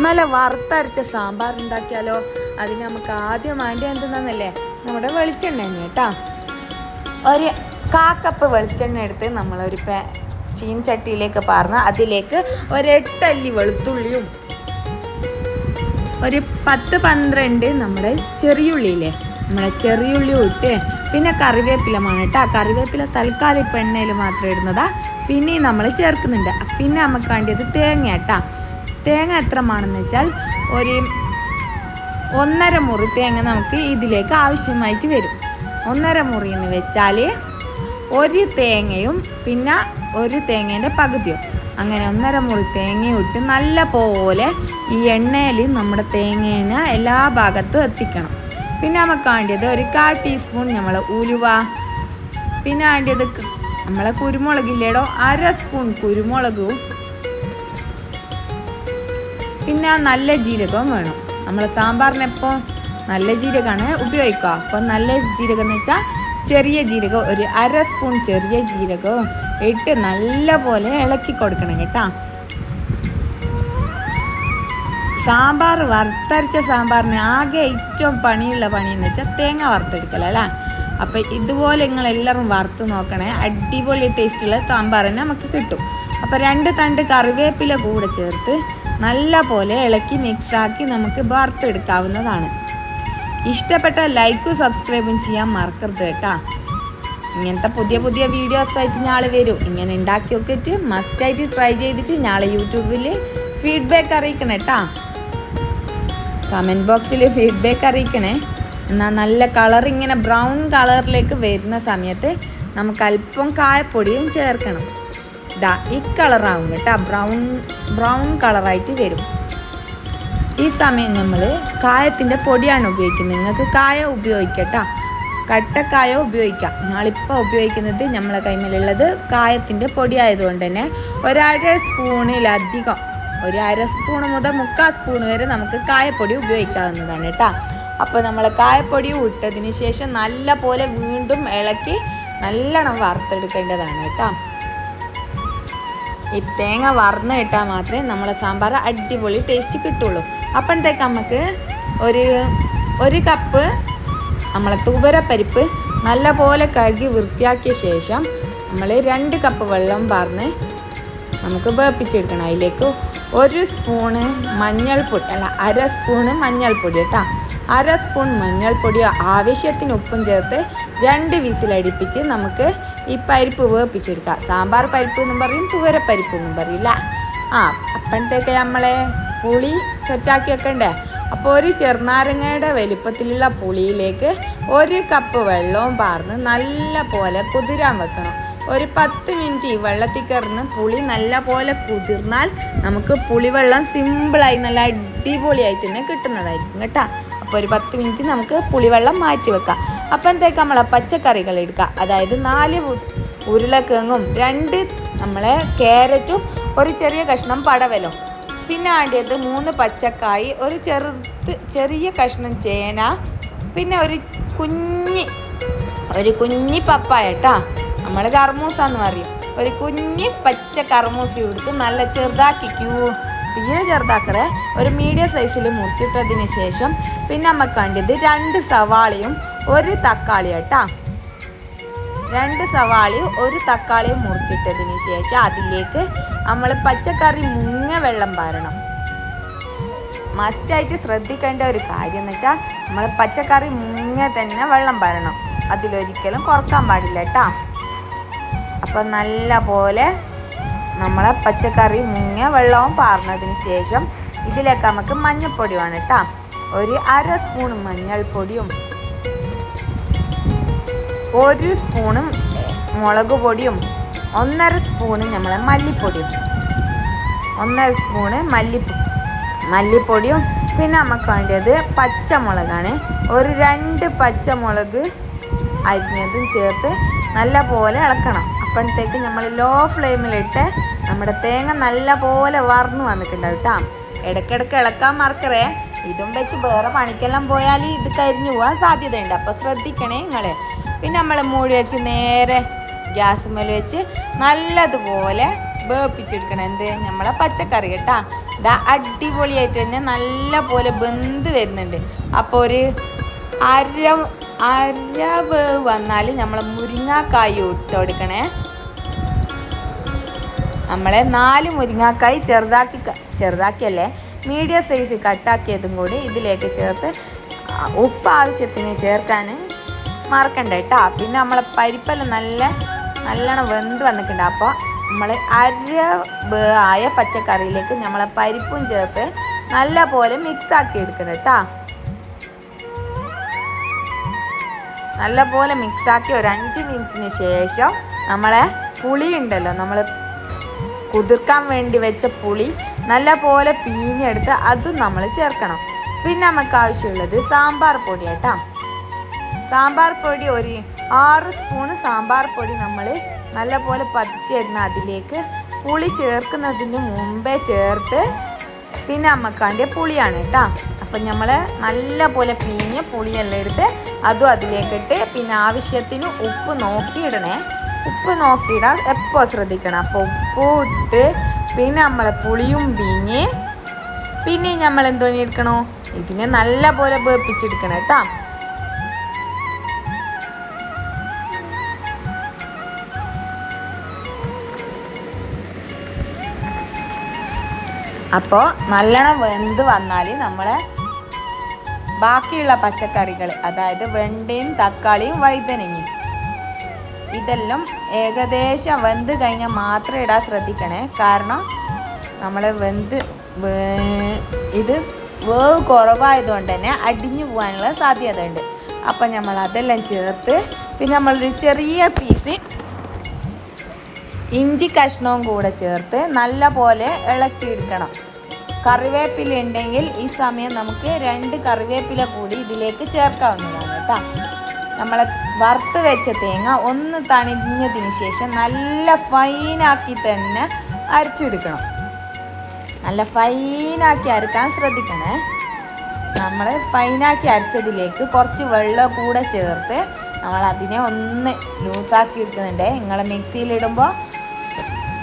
നല്ല വറുത്തരച്ച സാമ്പാർ ഉണ്ടാക്കിയാലോ? അതിന് നമുക്ക് ആദ്യം വേണ്ടി എന്തെന്നല്ലേ, നമ്മുടെ വെളിച്ചെണ്ണ കേട്ടോ. ഒരു 1/4 കപ്പ് വെളിച്ചെണ്ണ എടുത്ത് നമ്മളൊരു ചീനച്ചട്ടിയിലേക്ക് പാർന്ന് അതിലേക്ക് 8 അല്ലി വെളുത്തുള്ളിയും ഒരു 10-12 നമ്മുടെ ചെറിയുള്ളിയില്ലേ, നമ്മളെ ചെറിയുള്ളി ഇട്ട് പിന്നെ കറിവേപ്പില കേട്ടോ. കറിവേപ്പില തൽക്കാലം ഇപ്പം എണ്ണയിൽ മാത്രം ഇടുന്നതാ, പിന്നെ നമ്മൾ ചേർക്കുന്നുണ്ട്. പിന്നെ നമുക്ക് വേണ്ടിയത് തേങ്ങ കേട്ടോ. തേങ്ങ എത്രമാണെന്ന് വെച്ചാൽ ഒരു 1.5 മുറി തേങ്ങ നമുക്ക് ഇതിലേക്ക് ആവശ്യമായിട്ട് വരും. 1.5 മുറി എന്ന് വെച്ചാൽ ഒരു തേങ്ങയും പിന്നെ ഒരു തേങ്ങേൻ്റെ പകുതിയും, അങ്ങനെ 1.5 മുറി തേങ്ങയും ഇട്ട് നല്ല പോലെ ഈ എണ്ണയിൽ നമ്മുടെ തേങ്ങേനെ എല്ലാ ഭാഗത്തും എത്തിക്കണം. പിന്നെ നമുക്ക് വേണ്ടിയത് ഒരു 1/4 ടീസ്പൂൺ നമ്മളെ ഉലുവ, പിന്നെ വേണ്ടിയത് നമ്മളെ കുരുമുളകില്ലേടോ 1/2 സ്പൂൺ കുരുമുളകും, പിന്നെ നല്ല ജീരകവും വേണം. നമ്മൾ സാമ്പാറിനെപ്പോൾ നല്ല ജീരകമാണ് ഉപയോഗിക്കുക. അപ്പോൾ നല്ല ജീരകം എന്ന് വെച്ചാൽ ചെറിയ ജീരകം ഒരു 1/2 സ്പൂൺ ചെറിയ ജീരകവും ഇട്ട് നല്ല പോലെ ഇളക്കി കൊടുക്കണം കേട്ടോ. സാമ്പാർ വറുത്തരച്ച സാമ്പാറിന് ആകെ ഏറ്റവും പണിയുള്ള പണിയെന്ന് വെച്ചാൽ തേങ്ങ വറുത്തെടുക്കലല്ലേ. അപ്പോൾ ഇതുപോലെ നിങ്ങളെല്ലാവരും വറുത്ത് നോക്കണേ, അടിപൊളി ടേസ്റ്റുള്ള സാമ്പാർ തന്നെ നമുക്ക് കിട്ടും. അപ്പോൾ 2 തണ്ട് കറിവേപ്പില കൂടെ ചേർത്ത് നല്ല പോലെ ഇളക്കി മിക്സാക്കി നമുക്ക് വറുത്തെടുക്കാവുന്നതാണ്. ഇഷ്ടപ്പെട്ട ലൈക്കും സബ്സ്ക്രൈബും ചെയ്യാൻ മറക്കരുത് കേട്ടോ. ഇങ്ങനത്തെ പുതിയ പുതിയ വീഡിയോസായിട്ട് ഞാളെ വരും. ഇങ്ങനെ ഉണ്ടാക്കി നോക്കിയിട്ട് മസ്റ്റായിട്ട് ട്രൈ ചെയ്തിട്ട് ഞാളെ യൂട്യൂബിൽ ഫീഡ്ബാക്ക് അറിയിക്കണേ കേട്ടോ. കമൻറ്റ് ബോക്സിൽ ഫീഡ്ബാക്ക് അറിയിക്കണേ. എന്നാൽ നല്ല കളർ ഇങ്ങനെ ബ്രൗൺ കളറിലേക്ക് വരുന്ന സമയത്ത് നമുക്ക് അല്പം കായപ്പൊടിയും ചേർക്കണം. ഈ കളറാവും കേട്ടോ, ബ്രൗൺ കളറായിട്ട് വരും. ഈ സമയം നമ്മൾ കായത്തിൻ്റെ പൊടിയാണ് ഉപയോഗിക്കുന്നത്. നിങ്ങൾക്ക് കായ ഉപയോഗിക്കട്ടോ, കട്ടക്കായ ഉപയോഗിക്കാം. ഞാളിപ്പോൾ ഉപയോഗിക്കുന്നത് നമ്മളെ കൈമേലുള്ളത് കായത്തിൻ്റെ പൊടി ആയതുകൊണ്ട് തന്നെ 1/2 സ്പൂണിലധികം, 1/2 സ്പൂൺ മുതൽ 3/4 സ്പൂൺ വരെ നമുക്ക് കായപ്പൊടി ഉപയോഗിക്കാവുന്നതാണ് കേട്ടോ. അപ്പോൾ നമ്മൾ കായപ്പൊടി ഇട്ടതിന് ശേഷം നല്ല പോലെ വീണ്ടും ഇളക്കി നല്ലോണം വറുത്തെടുക്കേണ്ടതാണ് കേട്ടോ. ഈ തേങ്ങ വറന്ന് ഇട്ടാൽ മാത്രമേ നമ്മളെ സാമ്പാർ അടിപൊളി ടേസ്റ്റ് കിട്ടുള്ളൂ. അപ്പോഴത്തേക്ക് നമുക്ക് ഒരു കപ്പ് നമ്മളെ തുവരപ്പരിപ്പ് നല്ല പോലെ കഴുകി വൃത്തിയാക്കിയ ശേഷം നമ്മൾ 2 കപ്പ് വെള്ളം പാർന്ന് നമുക്ക് വേപ്പിച്ചെടുക്കണം. അതിലേക്ക് 1 സ്പൂണ് മഞ്ഞൾപ്പൊടി, അല്ല 1/2 സ്പൂണ് മഞ്ഞൾപ്പൊടി കേട്ടോ. 1/2 സ്പൂൺ മഞ്ഞൾപ്പൊടി, ആവശ്യത്തിന് ഉപ്പും ചേർത്ത് 2 വിസിലടിപ്പിച്ച് നമുക്ക് ഈ പരിപ്പ് വേപ്പിച്ചെടുക്കാം. സാമ്പാർ പരിപ്പ് എന്നും പറയും, തുവരപ്പരിപ്പ് എന്നും പറയില്ല. അപ്പോഴത്തേക്ക് നമ്മളെ പുളി സെറ്റാക്കി വെക്കണ്ടേ. അപ്പോൾ ഒരു ചെറുനാരങ്ങയുടെ വലിപ്പത്തിലുള്ള പുളിയിലേക്ക് 1 കപ്പ് വെള്ളവും പാർന്ന് നല്ല പോലെ കുതിരാൻ വെക്കണം. ഒരു 10 മിനിറ്റ് ഈ വെള്ളത്തിൽ കിടന്ന് പുളി നല്ല പോലെ കുതിർന്നാൽ നമുക്ക് പുളിവെള്ളം സിമ്പിളായി നല്ല അടിപൊളിയായിട്ട് തന്നെ കിട്ടുന്നതായിരിക്കും കേട്ടോ. അപ്പോൾ ഒരു 10 മിനിറ്റ് നമുക്ക് പുളിവെള്ളം മാറ്റി വെക്കാം. അപ്പോഴത്തേക്ക് നമ്മളെ പച്ചക്കറികൾ എടുക്കുക. അതായത് 4 ഉരുളക്കിഴങ്ങും 2 നമ്മളെ ക്യാരറ്റും ഒരു ചെറിയ കഷ്ണം പടവലും, പിന്നെ വേണ്ടിയത് 3 പച്ചക്കായി, ഒരു ചെറിയ കഷ്ണം ചേന, പിന്നെ ഒരു കുഞ്ഞി പപ്പായ കേട്ടോ. നമ്മൾ കർമൂസാന്ന് പറയും. ഒരു കുഞ്ഞി പച്ച കർമൂസ എടുത്ത് നല്ല ചെറുതാക്കി തീരെ ചെറുതാക്കറേ, ഒരു മീഡിയം സൈസിൽ മുറിച്ചിട്ടതിന് ശേഷം പിന്നെ നമുക്ക് വേണ്ടിയത് 2 സവാളയും 1 തക്കാളി കേട്ടോ. 2 സവാളയും 1 തക്കാളിയും മുറിച്ചിട്ടതിന് ശേഷം അതിലേക്ക് നമ്മൾ പച്ചക്കറി വെള്ളം പാരണം. മസ്റ്റായിട്ട് ശ്രദ്ധിക്കേണ്ട ഒരു കാര്യം എന്ന് വെച്ചാൽ നമ്മൾ പച്ചക്കറി തന്നെ വെള്ളം പാരണം, അതിലൊരിക്കലും കുറക്കാൻ പാടില്ല കേട്ടോ. അപ്പം നല്ല പോലെ നമ്മളെ പച്ചക്കറി വെള്ളവും പാർന്നതിന് ശേഷം ഇതിലേക്ക് നമുക്ക് മഞ്ഞൾപ്പൊടി വേണം കേട്ടോ. ഒരു 1/2 സ്പൂൺ മഞ്ഞൾപ്പൊടിയും 1 സ്പൂണും മുളക് പൊടിയും 1.5 സ്പൂണ് നമ്മളെ മല്ലിപ്പൊടിയും, 1.5 സ്പൂണ് മല്ലിപ്പൊടിയും പിന്നെ നമുക്ക് വേണ്ടത് പച്ചമുളകാണ്. ഒരു 2 പച്ചമുളക് അരിഞ്ഞതും ചേർത്ത് നല്ല പോലെ ഇളക്കണം. അപ്പോഴത്തേക്ക് നമ്മൾ ലോ ഫ്ലെയിമിലിട്ട് നമ്മുടെ തേങ്ങ നല്ല പോലെ വറന്ന് വന്നിട്ടുണ്ടാവും കേട്ടോ. ഇടയ്ക്കിടയ്ക്ക് ഇളക്കാൻ മറക്കറേ. ഇതും വെച്ച് വേറെ പണിക്കെല്ലാം പോയാൽ ഇത് കരിഞ്ഞു പോകാൻ സാധ്യതയുണ്ട്. അപ്പോൾ ശ്രദ്ധിക്കണേ നിങ്ങൾ. പിന്നെ നമ്മൾ മൂടി വെച്ച് നേരെ ഗ്യാസ് മേൽ വെച്ച് നല്ലതുപോലെ വേപ്പിച്ചെടുക്കണം. നമ്മളെ പച്ചക്കറി കേട്ടോ. ഇതാ അടിപൊളിയായിട്ട് തന്നെ നല്ല പോലെ വെന്ത് വരുന്നുണ്ട്. അപ്പോൾ ഒരു അര വേവ് വന്നാൽ നമ്മൾ മുരിങ്ങാക്കായി ഇട്ട് കൊടുക്കണേ. നമ്മളെ 4 മുരിങ്ങാക്കായി ചെറുതാക്കിയല്ലേ മീഡിയം സൈസ് കട്ടാക്കിയതും കൂടി ഇതിലേക്ക് ചേർത്ത് ഉപ്പ് ആവശ്യത്തിന് ചേർക്കാൻ മറക്കണ്ട കേട്ടോ. പിന്നെ നമ്മളെ പരിപ്പെല്ലാം നല്ലോണം വെന്ത് വന്നിട്ടുണ്ട്. അപ്പോൾ നമ്മൾ ആയ പച്ചക്കറിയിലേക്ക് നമ്മളെ പരിപ്പും ചേർത്ത് നല്ല പോലെ മിക്സാക്കി എടുക്കണം കേട്ടോ. നല്ല പോലെ മിക്സാക്കി ഒരു 5 മിനിറ്റിന് ശേഷം നമ്മളെ പുളി ഉണ്ടല്ലോ, നമ്മൾ കുതിർക്കാൻ വേണ്ടി വെച്ച പുളി നല്ല പോലെ പിഴിഞ്ഞെടുത്ത് അതും നമ്മൾ ചേർക്കണം. പിന്നെ നമുക്ക് ആവശ്യമുള്ളത് സാമ്പാർ പൊടി കേട്ടോ. സാമ്പാർ പൊടി ഒരു 6 സ്പൂണ് സാമ്പാർ പൊടി നമ്മൾ നല്ല പോലെ പതിച്ചിരുന്ന അതിലേക്ക് പുളി ചേർക്കുന്നതിന് മുമ്പേ ചേർത്ത് പിന്നെ നമുക്ക് പുളിയാണ് കേട്ടോ. അപ്പം നമ്മൾ നല്ല പോലെ പിഴിഞ്ഞ് പുളിയെല്ലാം എടുത്ത് അതും അതിലേക്കിട്ട് പിന്നെ ആവശ്യത്തിന് ഉപ്പ് നോക്കിയിടണേ. ഉപ്പ് നോക്കിയിടാൻ എപ്പോൾ ശ്രദ്ധിക്കണം. അപ്പോൾ ഉപ്പ് ഇട്ട് പിന്നെ നമ്മളെ പുളിയും പിഴിഞ്ഞ് പിന്നെ നമ്മൾ എന്തോണി എടുക്കണോ, ഇതിനെ നല്ല പോലെ വേപ്പിച്ചെടുക്കണം കേട്ടോ. അപ്പോൾ നല്ലോണം വെന്ത് വന്നാൽ നമ്മളെ ബാക്കിയുള്ള പച്ചക്കറികൾ, അതായത് വെണ്ടയും തക്കാളിയും വഴുതനങ്ങയും ഇതെല്ലാം ഏകദേശം വെന്ത് കഴിഞ്ഞാൽ മാത്രം ഇടാൻ ശ്രദ്ധിക്കണേ. കാരണം നമ്മൾ ഇത് വേവ് കുറവായതുകൊണ്ട് തന്നെ അടിഞ്ഞു പോകാനുള്ള സാധ്യത ഉണ്ട്. അപ്പം നമ്മൾ അതെല്ലാം ചേർത്ത് പിന്നെ നമ്മളൊരു ചെറിയ പീസ് ഇഞ്ചി കഷ്ണവും കൂടെ ചേർത്ത് നല്ല പോലെ ഇളക്കിയെടുക്കണം. കറിവേപ്പില ഉണ്ടെങ്കിൽ ഈ സമയം നമുക്ക് 2 കറിവേപ്പില കൂടി ഇതിലേക്ക് ചേർക്കാവുന്നതാണ് കേട്ടോ. നമ്മൾ വറുത്ത് വെച്ച തേങ്ങ ഒന്ന് തണിഞ്ഞതിന് ശേഷം നല്ല ഫൈനാക്കി തന്നെ അരച്ചെടുക്കണം. നല്ല ഫൈനാക്കി അരക്കാൻ ശ്രദ്ധിക്കണേ. നമ്മൾ ഫൈനാക്കി അരച്ചതിലേക്ക് കുറച്ച് വെള്ളം കൂടെ ചേർത്ത് നമ്മൾ അതിനെ ഒന്ന് ലൂസാക്കി എടുക്കുന്നുണ്ട്. നിങ്ങൾ മിക്സിയിലിടുമ്പോൾ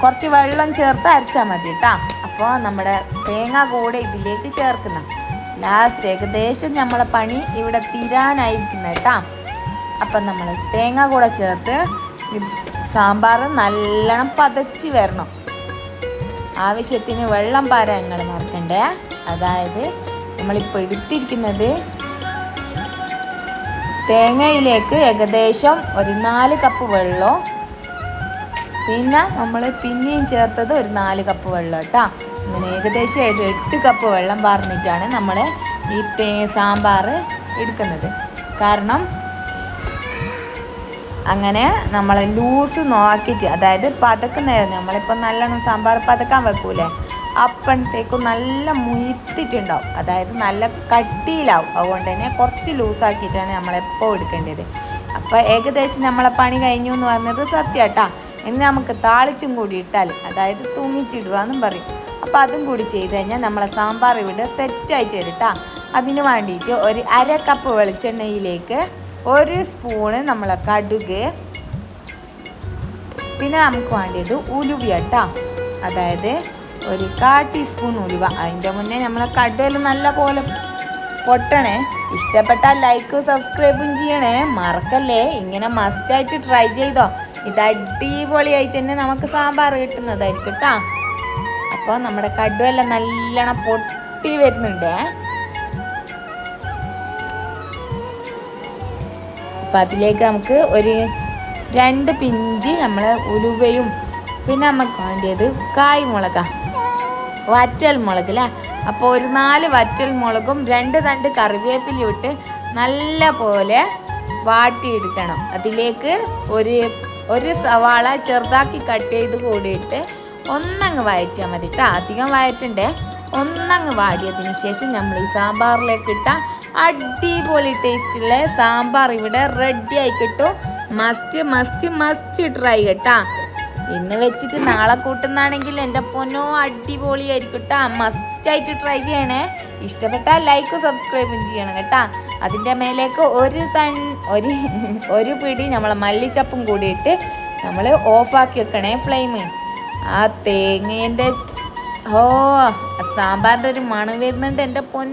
കുറച്ച് വെള്ളം ചേർത്ത് അരച്ചാൽ മതി കേട്ടോ. അപ്പോൾ നമ്മുടെ തേങ്ങ കൂടെ ഇതിലേക്ക് ചേർക്കുന്ന ലാസ്റ്റ് ഏകദേശം നമ്മളെ പണി ഇവിടെ തീരാനായിരിക്കുന്ന കേട്ടോ. അപ്പം നമ്മൾ തേങ്ങ കൂടെ ചേർത്ത് സാമ്പാർ നല്ലോണം പതച്ച് വരണം. ആവശ്യത്തിന് വെള്ളം പാരാൻ നിങ്ങൾ മറക്കണ്ടേ. അതായത് നമ്മളിപ്പോൾ എടുത്തിരിക്കുന്നത് തേങ്ങയിലേക്ക് ഏകദേശം ഒരു 4 കപ്പ് വെള്ളം, പിന്നെ നമ്മൾ പിന്നെയും ചേർത്തത് ഒരു 4 കപ്പ് വെള്ളം കേട്ടോ. അങ്ങനെ ഏകദേശം 8 കപ്പ് വെള്ളം പാർന്നിട്ടാണ് നമ്മൾ ഈ സാമ്പാർ എടുക്കുന്നത്. കാരണം അങ്ങനെ നമ്മൾ ലൂസ് നോക്കിയിട്ട്, അതായത് പതക്കുന്നതായിരുന്നു. നമ്മളിപ്പോൾ നല്ലോണം സാമ്പാർ പതക്കാൻ വെക്കൂലേ, അപ്പോഴത്തേക്കും നല്ല മുയിത്തിട്ടുണ്ടാവും, അതായത് നല്ല കട്ടിയിലാവും. അതുകൊണ്ട് തന്നെ കുറച്ച് ലൂസാക്കിയിട്ടാണ് നമ്മളെപ്പോൾ എടുക്കേണ്ടത്. അപ്പോൾ ഏകദേശം നമ്മളെ പണി കഴിഞ്ഞു എന്ന് പറഞ്ഞത് സത്യം കേട്ടോ. ഇനി നമുക്ക് താളിച്ചും കൂടി ഇട്ടാൽ, അതായത് തൂങ്ങിച്ചിടുക എന്നും പറയും. അപ്പോൾ അതും കൂടി ചെയ്ത് കഴിഞ്ഞാൽ നമ്മളെ സാമ്പാർ ഇവിടെ സെറ്റായിട്ട് വരും കേട്ടോ. അതിന് വേണ്ടിയിട്ട് ഒരു 1/2 കപ്പ് വെളിച്ചെണ്ണയിലേക്ക് 1 സ്പൂണ് നമ്മളെ കടുക്, പിന്നെ നമുക്ക് വേണ്ടിയത് ഉലുവ കേട്ടോ. അതായത് ഒരു 1/4 ടീസ്പൂൺ ഉലുവ. അതിൻ്റെ മുന്നേ നമ്മളെ കടുകെല്ലാം നല്ല പോലെ പൊട്ടണേ. ഇഷ്ടപ്പെട്ടാൽ ലൈക്കും സബ്സ്ക്രൈബും ചെയ്യണേ, മറക്കല്ലേ. ഇങ്ങനെ മസ്റ്റായിട്ട് ട്രൈ ചെയ്തോ. ഇത് അടിപൊളിയായിട്ട് തന്നെ നമുക്ക് സാമ്പാർ കിട്ടുന്നതായിരിക്കും കേട്ടോ. അപ്പോൾ നമ്മുടെ കടുവെല്ലാം നല്ലോണം പൊട്ടി വരുന്നുണ്ട്. അപ്പം അതിലേക്ക് നമുക്ക് ഒരു 2 പിഞ്ച് നമ്മൾ ഉലുവയും പിന്നെ നമുക്ക് വേണ്ടിയത് കായ് മുളക, വറ്റൽ മുളക് അല്ലേ. അപ്പോൾ ഒരു 4 വറ്റൽ മുളകും 2 തണ്ട് കറിവേപ്പില ഇട്ട് നല്ല പോലെ വാട്ടിയെടുക്കണം. അതിലേക്ക് ഒരു സവാള ചെറുതാക്കി കട്ട് ചെയ്ത് കൂടിയിട്ട് ഒന്നങ്ങ് വഴറ്റിയാൽ മതി കേട്ടോ. അധികം വഴറ്റണ്ടേ. ഒന്നങ്ങ് വാടിയതിന് ശേഷം നമ്മൾ ഈ സാമ്പാറിലേക്ക് ഇട്ടാൽ അടിപൊളി ടേസ്റ്റുള്ള സാമ്പാർ ഇവിടെ റെഡി ആയി കിട്ടും. മസ്റ്റ് മസ്റ്റ് മസ്റ്റ് ട്രൈ കേട്ടാ. ഇന്ന് വെച്ചിട്ട് നാളെ കൂട്ടുന്നാണെങ്കിൽ എൻ്റെ പൊന്നോ അടിപൊളിയായിരിക്കും കേട്ടാ. മസ്റ്റായിട്ട് ട്രൈ ചെയ്യണേ. ഇഷ്ടപ്പെട്ടാൽ ലൈക്കും സബ്സ്ക്രൈബും ചെയ്യണം കേട്ടാ. അതിൻ്റെ മേലേക്ക് ഒരു പിടി നമ്മളെ മല്ലിച്ചപ്പും കൂടിയിട്ട് നമ്മൾ ഓഫാക്കി വെക്കണേ ഫ്ലെയിം. ആ തേങ്ങേൻ്റെ ഓ സാമ്പാറിൻ്റെ ഒരു മണം വരുന്നുണ്ട് എൻ്റെ പൊന്നു.